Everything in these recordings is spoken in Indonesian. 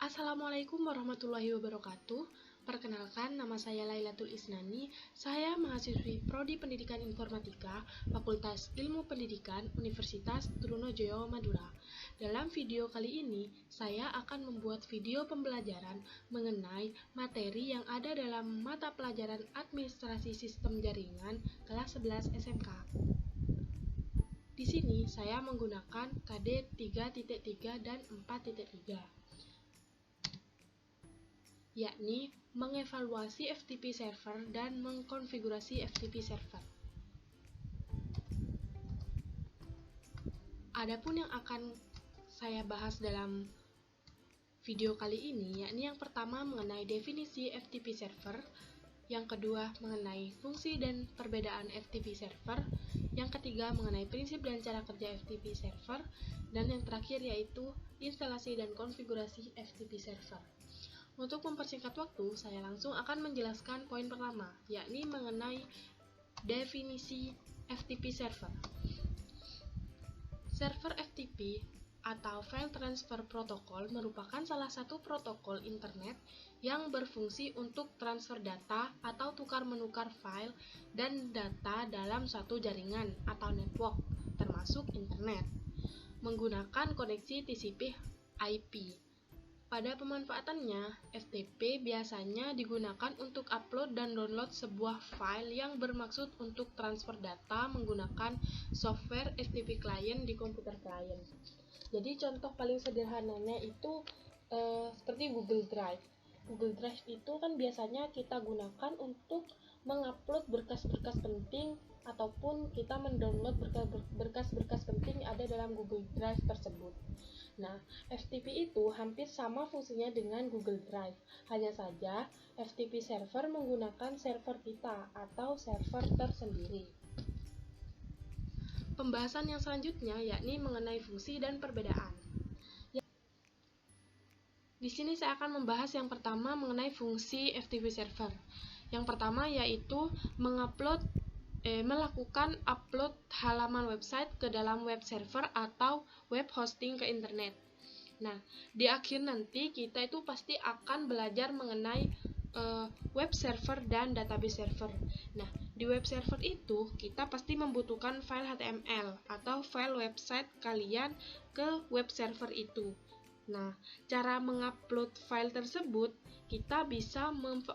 Assalamualaikum warahmatullahi wabarakatuh. Perkenalkan, nama saya Lailatul Isnani. Saya mahasiswi Prodi Pendidikan Informatika, Fakultas Ilmu Pendidikan, Universitas Trunojoyo, Madura. Dalam video kali ini, saya akan membuat video pembelajaran mengenai materi yang ada dalam mata pelajaran Administrasi Sistem Jaringan kelas 11 SMK. Di sini saya menggunakan KD 3.3 dan 4.3. yakni mengevaluasi FTP server dan mengkonfigurasi FTP server. Adapun yang akan saya bahas dalam video kali ini, yakni yang pertama mengenai definisi FTP server, yang kedua mengenai fungsi dan perbedaan FTP server, yang ketiga mengenai prinsip dan cara kerja FTP server, dan yang terakhir yaitu instalasi dan konfigurasi FTP server. Untuk mempersingkat waktu, saya langsung akan menjelaskan poin pertama, yakni mengenai definisi FTP server. Server FTP atau File Transfer Protocol merupakan salah satu protokol internet yang berfungsi untuk transfer data atau tukar-menukar file dan data dalam suatu jaringan atau network, termasuk internet, menggunakan koneksi TCP/IP. Pada pemanfaatannya, FTP biasanya digunakan untuk upload dan download sebuah file yang bermaksud untuk transfer data menggunakan software FTP client di komputer klien. Jadi contoh paling sederhananya itu seperti Google Drive. Google Drive itu kan biasanya kita gunakan untuk mengupload berkas-berkas penting ataupun kita mendownload berkas-berkas penting ada dalam Google Drive tersebut. Nah, FTP itu hampir sama fungsinya dengan Google Drive, hanya saja FTP server menggunakan server kita atau server tersendiri. Pembahasan yang selanjutnya yakni mengenai fungsi dan perbedaan. Di sini saya akan membahas yang pertama mengenai fungsi FTP server. Yang pertama yaitu melakukan upload halaman website ke dalam web server atau web hosting ke internet. Nah, di akhir nanti kita itu pasti akan belajar mengenai web server dan database server. Nah, di web server itu kita pasti membutuhkan file HTML atau file website kalian ke web server itu. Nah, cara mengupload file tersebut, kita bisa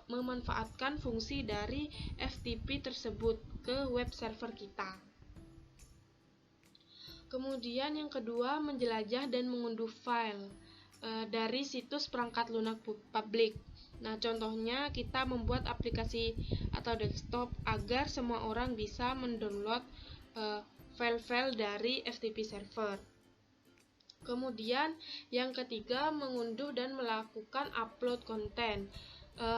memanfaatkan fungsi dari FTP tersebut ke web server kita. Kemudian yang kedua, menjelajah dan mengunduh file dari situs perangkat lunak publik. Nah, contohnya kita membuat aplikasi atau desktop agar semua orang bisa mendownload file-file dari FTP server. Kemudian yang ketiga, mengunduh dan melakukan upload konten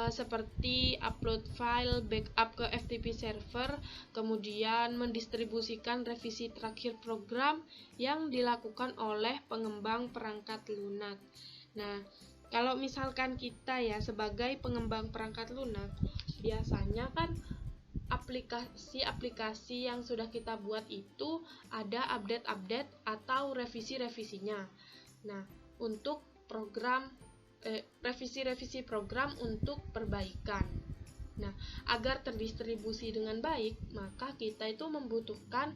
seperti upload file, backup ke FTP server, kemudian mendistribusikan revisi terakhir program yang dilakukan oleh pengembang perangkat lunak. Nah, kalau misalkan kita ya sebagai pengembang perangkat lunak, biasanya kan aplikasi-aplikasi yang sudah kita buat itu ada update-update atau revisi-revisinya. Nah, untuk revisi-revisi program untuk perbaikan. Nah, agar terdistribusi dengan baik, maka kita itu membutuhkan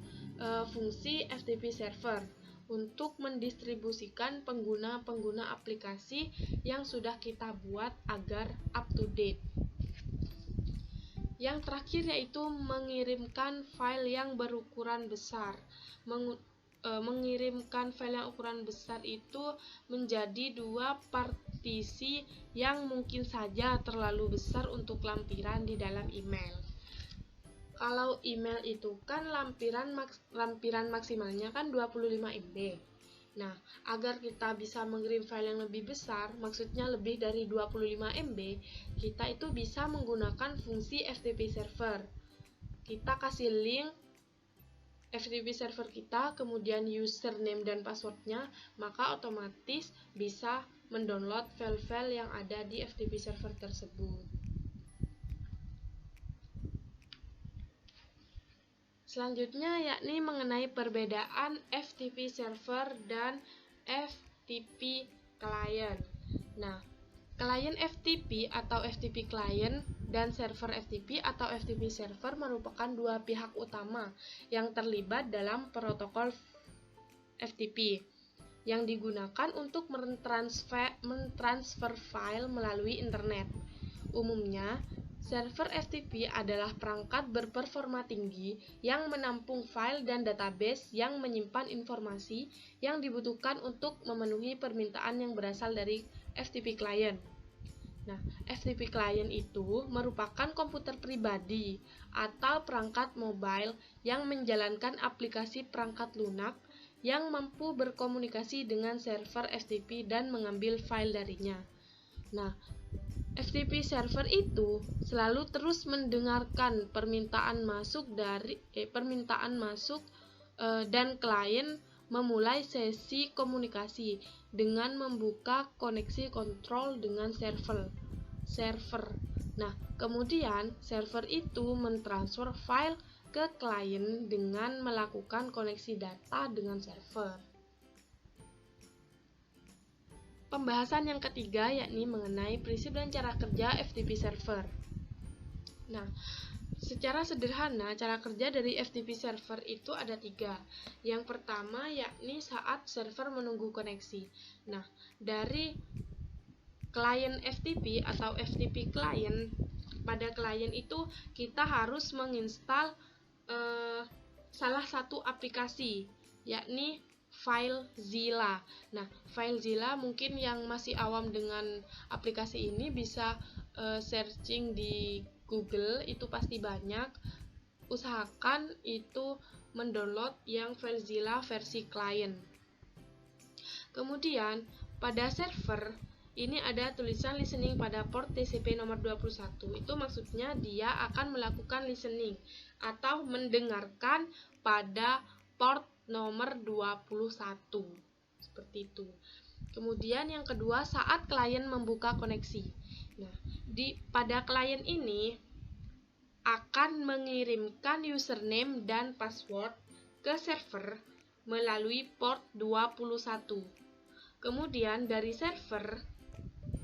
fungsi FTP server untuk mendistribusikan pengguna-pengguna aplikasi yang sudah kita buat agar up to date. Yang terakhir yaitu mengirimkan file yang berukuran besar. Mengirimkan file yang ukuran besar itu menjadi dua partisi yang mungkin saja terlalu besar untuk lampiran di dalam email. Kalau email itu kan lampiran maksimalnya kan 25 MB. Nah, agar kita bisa mengirim file yang lebih besar, maksudnya lebih dari 25 MB, kita itu bisa menggunakan fungsi FTP server. Kita kasih link FTP server kita, kemudian username dan passwordnya, maka otomatis bisa mendownload file-file yang ada di FTP server tersebut. Selanjutnya yakni mengenai perbedaan FTP server dan FTP client. Nah, klien FTP atau FTP client dan server FTP atau FTP server merupakan dua pihak utama yang terlibat dalam protokol FTP yang digunakan untuk mentransfer file melalui internet. Umumnya, server FTP adalah perangkat berperforma tinggi yang menampung file dan database yang menyimpan informasi yang dibutuhkan untuk memenuhi permintaan yang berasal dari FTP client. Nah, FTP client itu merupakan komputer pribadi atau perangkat mobile yang menjalankan aplikasi perangkat lunak yang mampu berkomunikasi dengan server FTP dan mengambil file darinya. Nah, FTP server itu selalu terus mendengarkan permintaan masuk dan klien memulai sesi komunikasi dengan membuka koneksi kontrol dengan server. Nah, kemudian server itu mentransfer file ke klien dengan melakukan koneksi data dengan server. Pembahasan yang ketiga yakni mengenai prinsip dan cara kerja FTP server. Nah, secara sederhana, cara kerja dari FTP server itu ada 3. Yang pertama yakni saat server menunggu koneksi. Nah, dari klien FTP atau FTP client, pada klien itu kita harus menginstal salah satu aplikasi, yakni FileZilla. Nah, FileZilla mungkin yang masih awam dengan aplikasi ini bisa searching di Google, itu pasti banyak. Usahakan itu mendownload yang FileZilla versi client. Kemudian, pada server ini ada tulisan listening pada port TCP nomor 21. Itu maksudnya dia akan melakukan listening atau mendengarkan pada port nomor 21. Seperti itu. Kemudian yang kedua, saat klien membuka koneksi. Nah, pada klien ini akan mengirimkan username dan password ke server melalui port 21. Kemudian dari server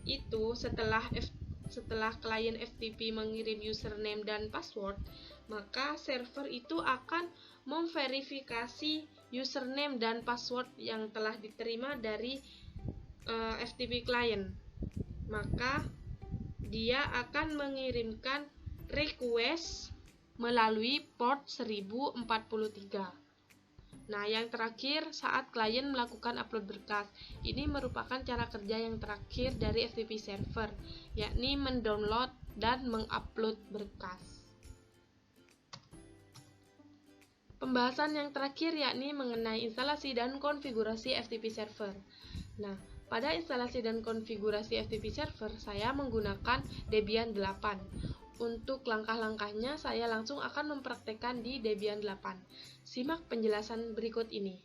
itu setelah klien FTP mengirim username dan password, maka server itu akan memverifikasi username dan password yang telah diterima dari FTP client. Maka dia akan mengirimkan request melalui port 1043. Nah, yang terakhir saat klien melakukan upload berkas. Ini merupakan cara kerja yang terakhir dari FTP server, yakni mendownload dan mengupload berkas. Pembahasan yang terakhir yakni mengenai instalasi dan konfigurasi FTP server. Nah, pada instalasi dan konfigurasi FTP server, saya menggunakan Debian 8. Untuk langkah-langkahnya, saya langsung akan mempraktekkan di Debian 8. Simak penjelasan berikut ini.